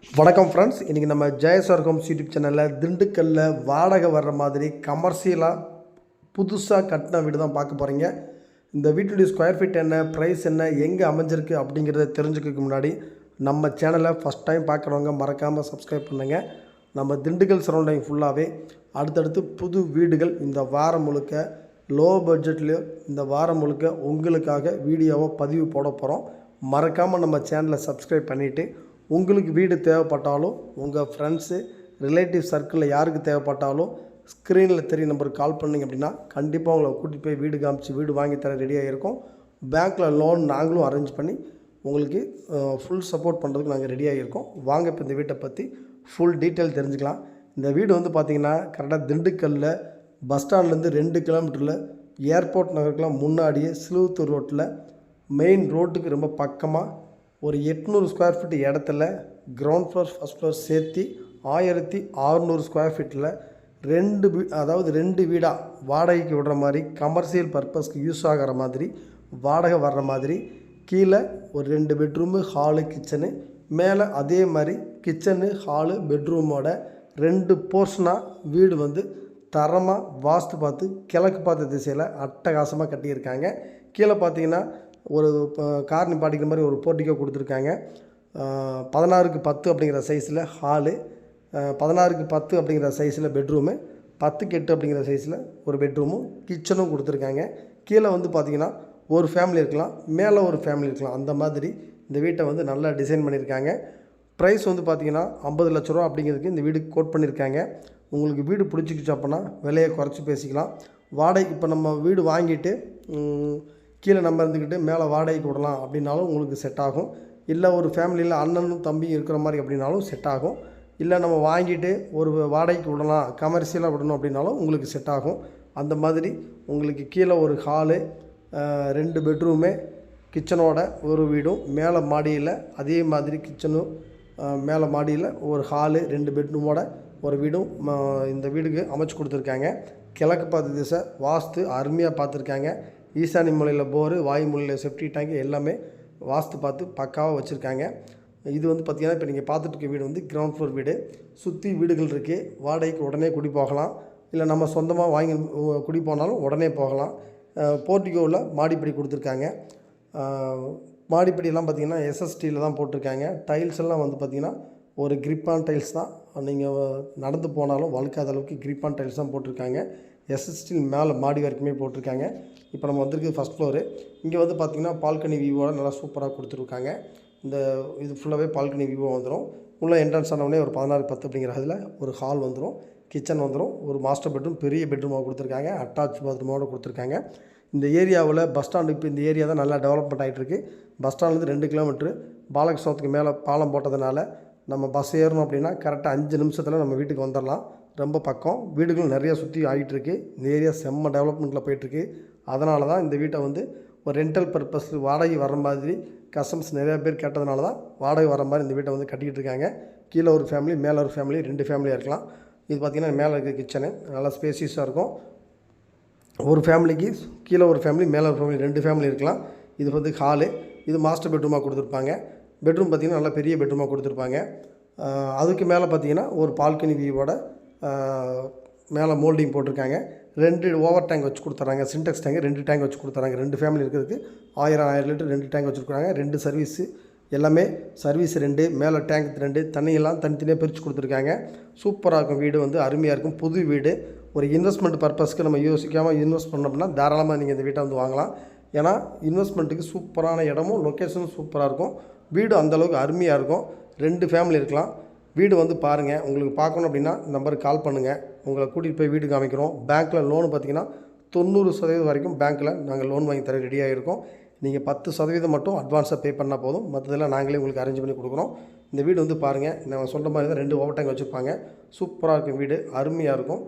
வணக்கம் ஃப்ரெண்ட்ஸ், இன்றைக்கி நம்ம ஜெயசார் ஹோம்ஸ் யூடியூப் சேனலில் திண்டுக்கல்லில் வாடகை வர்ற மாதிரி கமர்ஷியலாக புதுசாக கட்டின வீடு தான் பார்க்க போகிறீங்க. இந்த வீட்டுடைய ஸ்கொயர் ஃபீட் என்ன, ப்ரைஸ் என்ன, எங்கே அமைஞ்சிருக்கு அப்படிங்கிறத தெரிஞ்சுக்கிறதுக்கு முன்னாடி நம்ம சேனலை ஃபஸ்ட் டைம் பார்க்குறவங்க மறக்காமல் சப்ஸ்கிரைப் பண்ணுங்கள். நம்ம திண்டுக்கல் சரௌண்டிங் ஃபுல்லாகவே அடுத்தடுத்து புது வீடுகள் இந்த வாரம் முழுக்க லோ பட்ஜெட்லேயும் இந்த வாரம் முழுக்க உங்களுக்காக வீடியோவை பதிவு போட போகிறோம். மறக்காமல் நம்ம சேனலை சப்ஸ்கிரைப் பண்ணிவிட்டு உங்களுக்கு வீடு தேவைப்பட்டாலும் உங்கள் ஃப்ரெண்ட்ஸு ரிலேட்டிவ் சர்க்கிளில் யாருக்கு தேவைப்பட்டாலும் ஸ்க்ரீனில் தெரிய நம்பருக்கு கால் பண்ணிங்க அப்படின்னா கண்டிப்பாக உங்களை கூட்டிகிட்டு போய் வீடு காமிச்சு வீடு வாங்கி தர ரெடியாக இருக்கும். பேங்க்கில் லோன் நாங்களும் அரேஞ்ச் பண்ணி உங்களுக்கு ஃபுல் சப்போர்ட் பண்ணுறதுக்கு நாங்கள் ரெடியாக இருக்கோம். வாங்க இப்போ இந்த வீட்டை பற்றி ஃபுல் டீட்டெயில் தெரிஞ்சுக்கலாம். இந்த வீடு வந்து பார்த்திங்கன்னா கரெக்டாக திண்டுக்கல்லில் பஸ் ஸ்டாண்ட்லேருந்து 2 கிலோமீட்டரில் ஏர்போர்ட் நகருக்கெலாம் முன்னாடியே சிலுவத்தூர் ரோட்டில் மெயின் ரோட்டுக்கு ரொம்ப பக்கமாக ஒரு 800 ஸ்கொயர் ஃபீட் இடத்துல கிரவுண்ட் ஃப்ளோர் ஃபஸ்ட் ஃப்ளோர் சேர்த்து 1600 ஸ்கொயர் ஃபீட்டில் ரெண்டு வீடாக வாடகைக்கு விடுற மாதிரி கமர்ஷியல் பர்பஸ்க்கு யூஸ் ஆகிற மாதிரி வாடகை வர்ற மாதிரி கீழே ஒரு 2 பெட்ரூமு ஹாலு கிச்சனு, மேலே அதே மாதிரி கிச்சனு ஹாலு பெட்ரூமோட 2 போர்ஷனாக வீடு வந்து தரமாக வாஸ்து பார்த்து கிழக்கு பார்த்த திசையில் அட்டகாசமாக கட்டியிருக்காங்க. கீழே பார்த்தீங்கன்னா ஒரு கார் நிப்பாட்டிக்கிற மாதிரி ஒரு போர்ட்டிக்கோ கொடுத்துருக்காங்க. 16x10 அப்படிங்கிற சைஸில் ஹாலு, 16x10 அப்படிங்கிற சைஸில் பெட்ரூமு, 10x8 அப்படிங்கிற சைஸில் ஒரு பெட்ரூமும் கிச்சனும் கொடுத்துருக்காங்க. கீழே வந்து பார்த்திங்கன்னா ஒரு ஃபேமிலி இருக்கலாம், மேலே ஒரு ஃபேமிலி இருக்கலாம். அந்த மாதிரி இந்த வீட்டை வந்து நல்லா டிசைன் பண்ணியிருக்காங்க. ப்ரைஸ் வந்து பார்த்திங்கன்னா 50 லட்ச ரூபா அப்படிங்கிறதுக்கு இந்த வீடு கோட் பண்ணியிருக்காங்க. உங்களுக்கு வீடு பிடிச்சிக்கிச்சு அப்படின்னா விலையை குறைச்சி பேசிக்கலாம். வாடகைக்கு இப்போ நம்ம வீடு வாங்கிட்டு கீழே நம்ம இருந்துக்கிட்டு மேலே வாடகைக்கு விடலாம் அப்படின்னாலும் உங்களுக்கு செட் ஆகும். இல்லை ஒரு ஃபேமிலியில் அண்ணனும் தம்பி இருக்கிற மாதிரி அப்படின்னாலும் செட் ஆகும். இல்லை நம்ம வாங்கிட்டு ஒரு வாடகைக்கு விடலாம், கமர்ஷியலாக விடணும் அப்படின்னாலும் உங்களுக்கு செட் ஆகும். அந்த மாதிரி உங்களுக்கு கீழே ஒரு ஹாலு, 2 பெட்ரூமு, கிச்சனோட ஒரு வீடும், மேலே மாடியில் அதே மாதிரி கிச்சனும், மேலே மாடியில் ஒரு ஹாலு 2 பெட்ரூமோட ஒரு வீடும் இந்த வீடுக்கு அமைச்சு கொடுத்துருக்காங்க. கிழக்கு பார்த்த திசை வாஸ்து அருமையாக பார்த்துருக்காங்க. ஈசானி மூலையில் போரு, வாயு மூலையில் செப்டி டேங்க் எல்லாமே வாஸ்து பார்த்து பக்காவாக வச்சுருக்காங்க. இது வந்து பார்த்திங்கன்னா இப்போ நீங்கள் பார்த்துட்டு இருக்க வீடு வந்து கிரவுண்ட் ஃப்ளோர் வீடு. சுற்றி வீடுகள் இருக்குது. வாடகைக்கு உடனே குடி போகலாம், இல்லை நம்ம சொந்தமாக வாங்கி குடி போனாலும் உடனே போகலாம். போர்ட்டிகோவில் மாடிப்படி கொடுத்துருக்காங்க. மாடிப்படியெல்லாம் பார்த்திங்கன்னா எஸ்எஸ்டியில் தான் போட்டிருக்காங்க. டைல்ஸ் எல்லாம் வந்து பார்த்திங்கன்னா ஒரு கிரிப்பான் டைல்ஸ் தான். நீங்கள் நடந்து போனாலும் வழுக்காத அளவுக்கு கிரிப்பான் டைல்ஸ் தான் போட்டிருக்காங்க. எஸ்எஸ்டி மேலே மாடி வரைக்குமே போட்டிருக்காங்க. இப்போ நம்ம வந்திருக்கு ஃபஸ்ட் ஃப்ளோரு. இங்கே வந்து பார்த்திங்கன்னா பால்கனி வியூவோட நல்லா சூப்பராக கொடுத்துருக்காங்க. இந்த இது ஃபுல்லாகவே பால்கனி வியூவாக வந்துடும். உள்ளே என்ட்ரன்ஸ் ஆனவுடனே ஒரு 16x10 அப்படிங்கிற அதில் ஒரு ஹால் வந்துடும், கிச்சன் வந்துடும், ஒரு மாஸ்டர் பெட்ரூம் பெரிய பெட்ரூமாக கொடுத்துருக்காங்க, அட்டாச் பாத்ரூமோடு கொடுத்துருக்காங்க. இந்த ஏரியாவில் பஸ் ஸ்டாண்டு இப்போ இந்த ஏரியா தான் நல்லா டெவலப்மெண்ட் ஆகிட்டுருக்கு. பஸ் ஸ்டாண்ட்லேருந்து 2 கிலோமீட்ரு பாலகிருஷ்ணத்துக்கு மேலே பாலம் போட்டதுனால நம்ம பஸ் ஏறணும் அப்படின்னா கரெக்டாக 5 நிமிஷத்தில் நம்ம வீட்டுக்கு வந்துடலாம். ரொம்ப பக்கம். வீடுகளும் நிறையா சுற்றி ஆகிட்டுருக்கு. இந்த ஏரியா செம்ம டெவலப்மெண்ட்டில் போயிட்டுருக்கு. அதனால தான் இந்த வீட்டை வந்து ஒரு ரெண்டல் பர்பஸ் வாடகை வர மாதிரி கஸ்டமர்ஸ் நிறையா பேர் கேட்டதுனால தான் வாடகை வர மாதிரி இந்த வீட்டை வந்து கட்டிக்கிட்டு இருக்காங்க. கீழே ஒரு ஃபேமிலி, மேலே ஒரு ஃபேமிலி, 2 ஃபேமிலியாக இருக்கலாம். இது பார்த்திங்கன்னா மேலே இருக்க கிச்சனு நல்லா ஸ்பேசியஸாக இருக்கும். ஒரு ஃபேமிலிக்கு கீழே ஒரு ஃபேமிலி, மேலே ஒரு ஃபேமிலி, 2 ஃபேமிலி இருக்கலாம். இது வந்து ஹாலு. இது மாஸ்டர் பெட்ரூமாக கொடுத்துருப்பாங்க. பெட்ரூம் பார்த்திங்கன்னா நல்லா பெரிய பெட்ரூமாக கொடுத்துருப்பாங்க. அதுக்கு மேலே பார்த்திங்கன்னா ஒரு பால்கனி வியூவோட மேலே மோல்டிங் போட்டிருக்காங்க. 2 ஓவர் டேங்க் வச்சு கொடுத்துறாங்க. சின்டெக்ஸ் டேங்க் 2 டேங்க் வச்சு கொடுத்துறாங்க. 2 ஃபேமிலி இருக்கிறதுக்கு 1000 லிட்டர் 2 டேங்க் வச்சுருக்காங்க. 2 சர்வீஸு எல்லாமே சர்வீஸ் 2, மேலே டேங்க் 2, தண்ணியெல்லாம் தனித்தனியாக பிரித்து கொடுத்துருக்காங்க. சூப்பராக இருக்கும். வீடு வந்து அருமையாக இருக்கும். புது வீடு. ஒரு இன்வெஸ்ட்மெண்ட் பர்பஸ்க்கு நம்ம யோசிக்காமல் இன்வெஸ்ட் பண்ணோம் அப்படின்னா தாராளமாக நீங்கள் இந்த வீட்டை வந்து வாங்கலாம். ஏன்னா இன்வெஸ்ட்மெண்ட்டுக்கு சூப்பரான இடமும் லொக்கேஷனும் சூப்பராக இருக்கும். வீடு அந்தளவுக்கு அருமையாக இருக்கும். 2 ஃபேமிலி இருக்கலாம். வீடு வந்து பாருங்கள். உங்களுக்கு பார்க்கணும் அப்படின்னா நம்பருக்கு கால் பண்ணுங்கள். உங்களை கூட்டிகிட்டு போய் வீடு காமிக்கிறோம். பேங்க்கில் லோனு பார்த்திங்கன்னா 90% வரைக்கும் பேங்க்கில் நாங்கள் லோன் வாங்கி தர ரெடியாக இருக்கோம். நீங்கள் 10% மட்டும் அட்வான்ஸாக பே பண்ணால் போதும். மற்றதெல்லாம் நாங்களே உங்களுக்கு அரேஞ்ச் பண்ணி கொடுக்குறோம். இந்த வீடு வந்து பாருங்கள். நான் சொல்கிற மாதிரி தான் 2 ஓவர் டேங்க் வச்சுருப்பாங்க. சூப்பராக இருக்கும். வீடு அருமையாக இருக்கும்.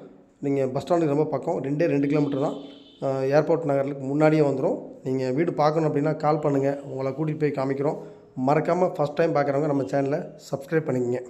நீங்கள் பஸ் ஸ்டாண்டுக்கு ரொம்ப பக்கம், 2 கிலோமீட்டர் தான். ஏர்போர்ட் நகருக்கு முன்னாடியே வந்துடும். நீங்கள் வீடு பார்க்கணும் அப்படின்னா கால் பண்ணுங்கள். உங்களை கூட்டிகிட்டு போய் காமிக்கிறோம். மறக்காமல் ஃபஸ்ட் டைம் பார்க்குறவங்க நம்ம சேனலை சப்ஸ்கிரைப் பண்ணிக்கங்க.